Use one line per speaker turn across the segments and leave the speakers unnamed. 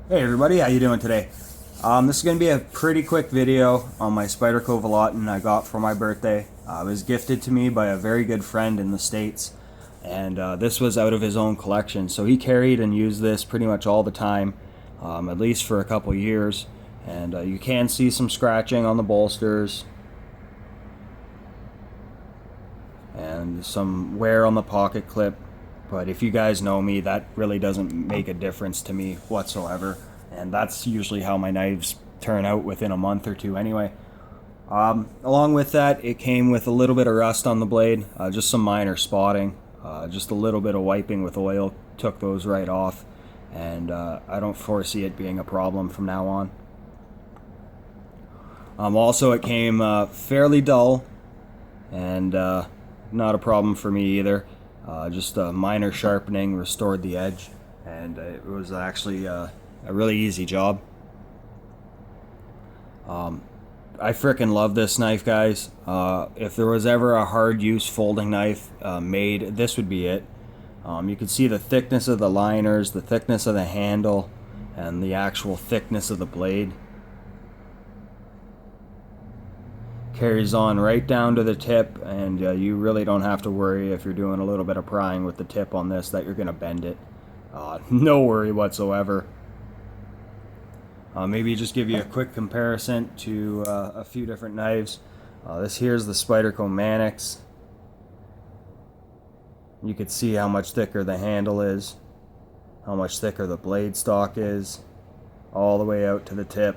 Hey everybody, how you doing today? This is going to be a pretty quick video on my Spyderco Vallotton I got for my birthday. It was gifted to me by a very good friend in the States, and this was out of his own collection. So he carried and used this pretty much all the time, at least for a couple years. And you can see some scratching on the bolsters and some wear on the pocket clip. But if you guys know me, that really doesn't make a difference to me whatsoever. And that's usually how my knives turn out within a month or two anyway. Along with that, it came with a little bit of rust on the blade, just some minor spotting, just a little bit of wiping with oil, took those right off. And I don't foresee it being a problem from now on. Also, it came fairly dull, and not a problem for me either. Just a minor sharpening restored the edge, and it was actually a really easy job. I frickin' love this knife, guys. If there was ever a hard use folding knife made, this would be it. You can see the thickness of the liners, the thickness of the handle, and the actual thickness of the blade. Carries on right down to the tip, and you really don't have to worry if you're doing a little bit of prying with the tip on this that you're going to bend it. No worry whatsoever. Maybe just give you a quick comparison to a few different knives. This here's the Spyderco Mannix. You can see how much thicker the handle is, how much thicker the blade stock is, all the way out to the tip.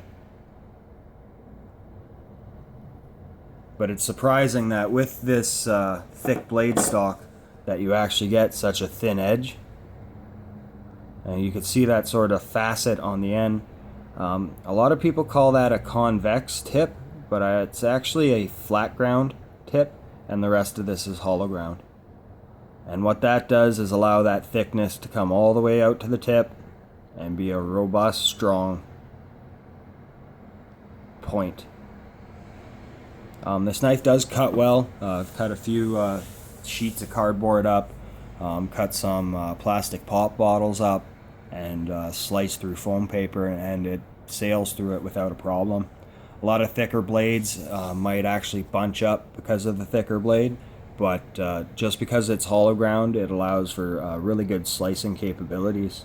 But it's surprising that with this thick blade stock that you actually get such a thin edge. And you can see that sort of facet on the end. A lot of people call that a convex tip, but it's actually a flat ground tip, and the rest of this is hollow ground. And what that does is allow that thickness to come all the way out to the tip and be a robust, strong point. This knife does cut well. I've cut a few sheets of cardboard up, cut some plastic pop bottles up, and sliced through foam paper, and it sails through it without a problem. A lot of thicker blades might actually bunch up because of the thicker blade, but just because it's hollow ground, it allows for really good slicing capabilities.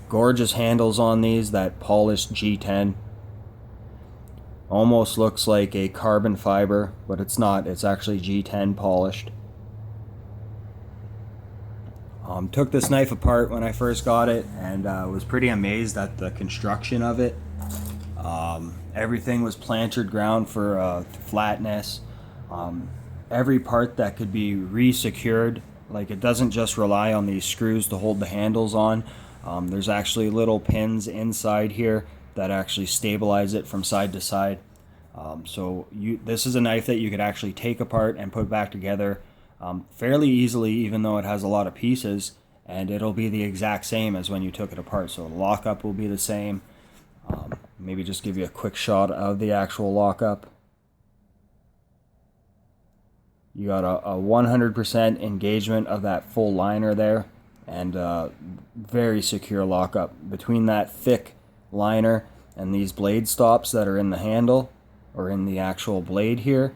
Gorgeous handles on these, that polished G10. Almost looks like a carbon fiber, but it's not. It's actually G10 polished. Took this knife apart when I first got it, and was pretty amazed at the construction of it. Everything was plantered ground for flatness. Every part that could be re-secured, like it doesn't just rely on these screws to hold the handles on. There's actually little pins inside here that actually stabilize it from side to side. This is a knife that you could actually take apart and put back together fairly easily, even though it has a lot of pieces, and it'll be the exact same as when you took it apart. So the lockup will be the same. Maybe just give you a quick shot of the actual lockup. You got a 100% engagement of that full liner there, and very secure lockup between that thick liner and these blade stops that are in the handle or in the actual blade here,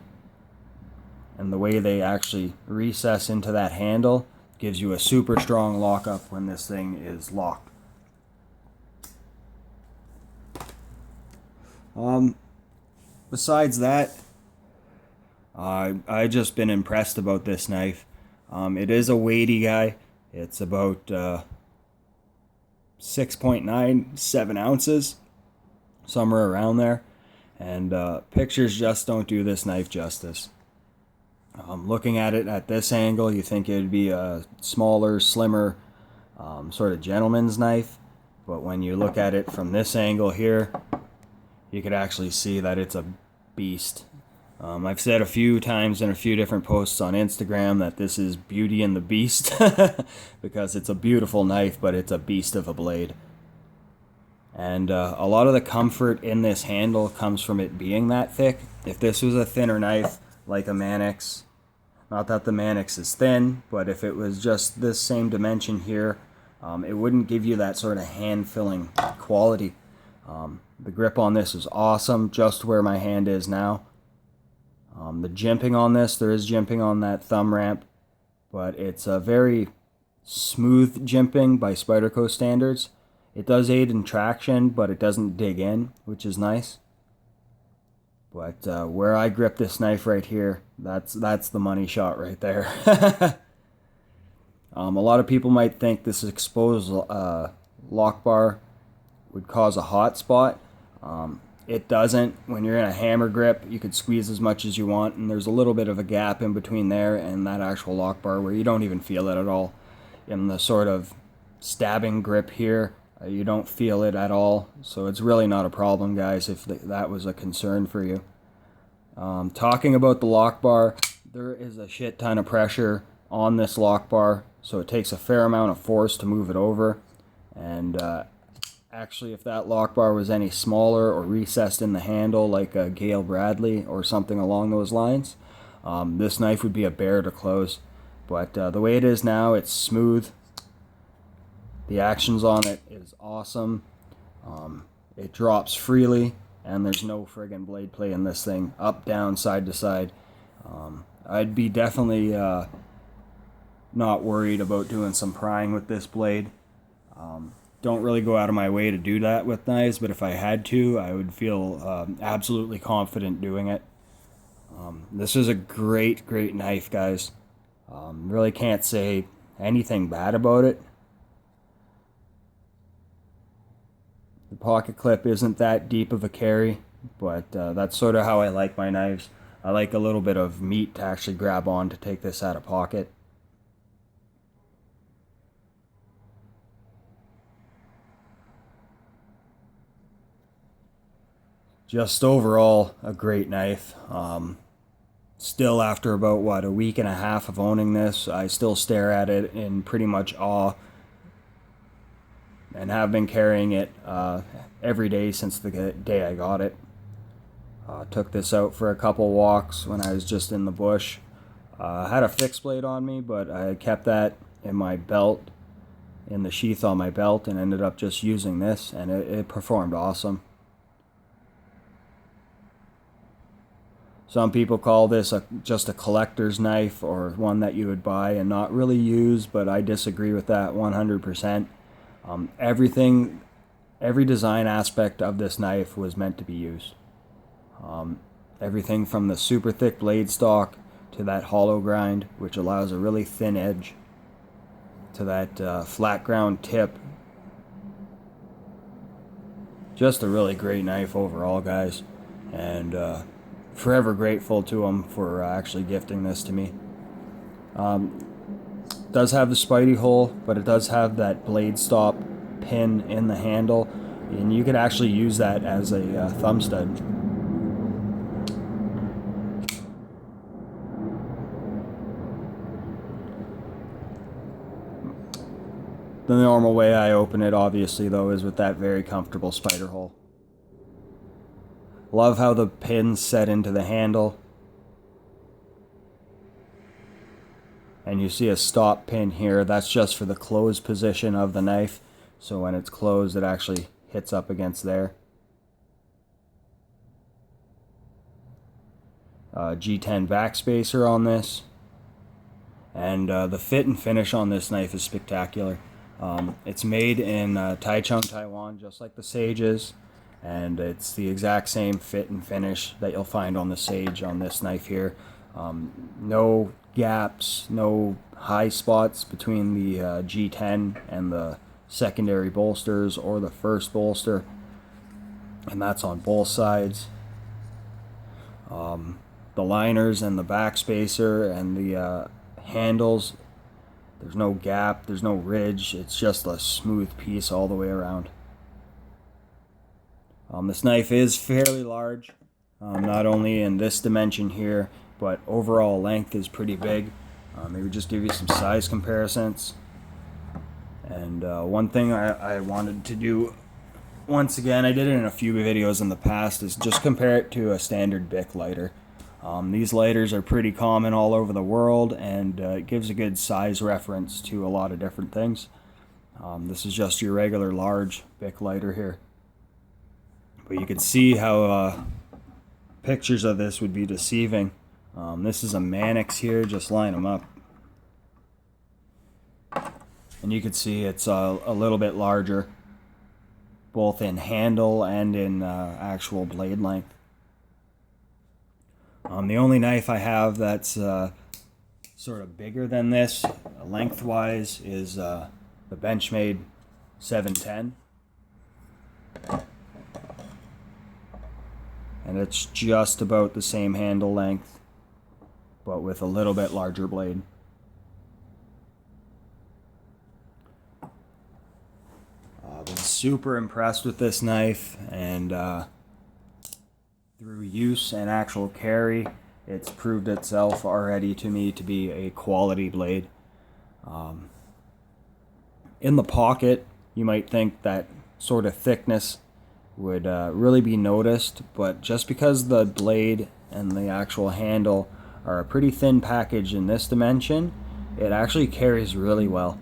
and the way they actually recess into that handle gives you a super strong lockup when this thing is locked. Besides that, I just been impressed about this knife. It is a weighty guy. It's about 6.97 ounces, somewhere around there, and pictures just don't do this knife justice. Looking at it at this angle, you think it would be a smaller, slimmer, sort of gentleman's knife, but when you look at it from this angle here, you could actually see that it's a beast. I've said a few times in a few different posts on Instagram that this is Beauty and the Beast because it's a beautiful knife, but it's a beast of a blade. And a lot of the comfort in this handle comes from it being that thick. If this was a thinner knife like a Mannix, not that the Mannix is thin, but if it was just this same dimension here, it wouldn't give you that sort of hand-filling quality. The grip on this is awesome, just where my hand is now. The jimping on this, there is jimping on that thumb ramp, but it's a very smooth jimping by Spyderco standards. It does aid in traction, but it doesn't dig in, which is nice. But where I grip this knife right here, that's the money shot right there. A lot of people might think this exposed lock bar would cause a hot spot. It doesn't. When you're in a hammer grip, you could squeeze as much as you want, and there's a little bit of a gap in between there and that actual lock bar where you don't even feel it at all. In the sort of stabbing grip here, you don't feel it at all, so it's really not a problem, guys, if that was a concern for you. Talking about the lock bar, there is a shit ton of pressure on this lock bar, so it takes a fair amount of force to move it over. And actually, if that lock bar was any smaller or recessed in the handle like a Gale Bradley or something along those lines, this knife would be a bear to close. But the way it is now, it's smooth. The actions on it is awesome. It drops freely, and there's no friggin' blade play in this thing. Up, down, side to side. I'd be definitely not worried about doing some prying with this blade. Don't really go out of my way to do that with knives, but if I had to, I would feel absolutely confident doing it. This is a great knife, guys. Really can't say anything bad about it. The pocket clip isn't that deep of a carry, but that's sort of how I like my knives. I like a little bit of meat to actually grab on to take this out of pocket. Just overall, a great knife. Still, after about, a week and a half of owning this, I still stare at it in pretty much awe. And have been carrying it every day since the day I got it. Took this out for a couple walks when I was just in the bush. Had a fixed blade on me, but I kept that in my belt, in the sheath on my belt, and ended up just using this, and it performed awesome. Some people call this just a collector's knife, or one that you would buy and not really use, but I disagree with that 100%. Every design aspect of this knife was meant to be used. Everything from the super thick blade stock to that hollow grind, which allows a really thin edge, to that flat ground tip. Just a really great knife overall, guys, and forever grateful to him for actually gifting this to me. Does have the Spidey hole, but it does have that blade stop pin in the handle, and you could actually use that as a thumb stud. The normal way I open it, obviously, though, is with that very comfortable spider hole. Love how the pin's set into the handle. And you see a stop pin here. That's just for the closed position of the knife. So when it's closed, it actually hits up against there. G10 backspacer on this. And the fit and finish on this knife is spectacular. It's made in Taichung, Taiwan, just like the Sage is. And it's the exact same fit and finish that you'll find on the Sage on this knife here. No gaps, no high spots between the G10 and the secondary bolsters or the first bolster, and that's on both sides. The liners and the backspacer and the handles, there's no gap, there's no ridge, it's just a smooth piece all the way around. This knife is fairly large, not only in this dimension here, but overall length is pretty big. Maybe just give you some size comparisons. And one thing I wanted to do, once again, I did it in a few videos in the past, is just compare it to a standard Bic lighter. These lighters are pretty common all over the world, and it gives a good size reference to a lot of different things. This is just your regular large Bic lighter here. But you can see how pictures of this would be deceiving. This is a Mannix here, just line them up. And you can see it's a little bit larger, both in handle and in actual blade length. The only knife I have that's sort of bigger than this, lengthwise, is the Benchmade 710. And it's just about the same handle length, but with a little bit larger blade. I've been super impressed with this knife, and through use and actual carry, it's proved itself already to me to be a quality blade. In the pocket, you might think that sort of thickness would really be noticed, but just because the blade and the actual handle are a pretty thin package in this dimension, it actually carries really well.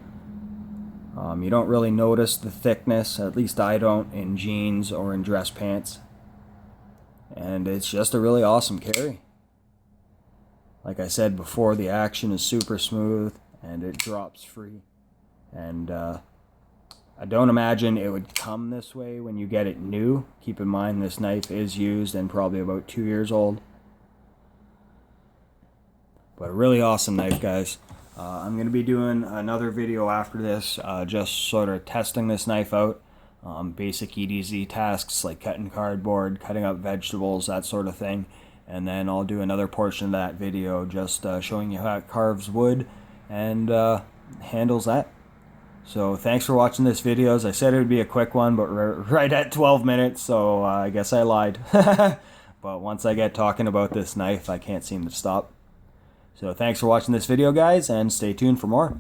You don't really notice the thickness, at least I don't, in jeans or in dress pants. And it's just a really awesome carry. Like I said before, the action is super smooth and it drops free. And I don't imagine it would come this way when you get it new. Keep in mind this knife is used and probably about 2 years old. But a really awesome knife, guys. I'm going to be doing another video after this, just sort of testing this knife out. Basic EDZ tasks like cutting cardboard, cutting up vegetables, that sort of thing. And then I'll do another portion of that video just showing you how it carves wood and handles that. So thanks for watching this video. As I said, it would be a quick one, but right at 12 minutes, so I guess I lied. But once I get talking about this knife, I can't seem to stop. So thanks for watching this video, guys, and stay tuned for more.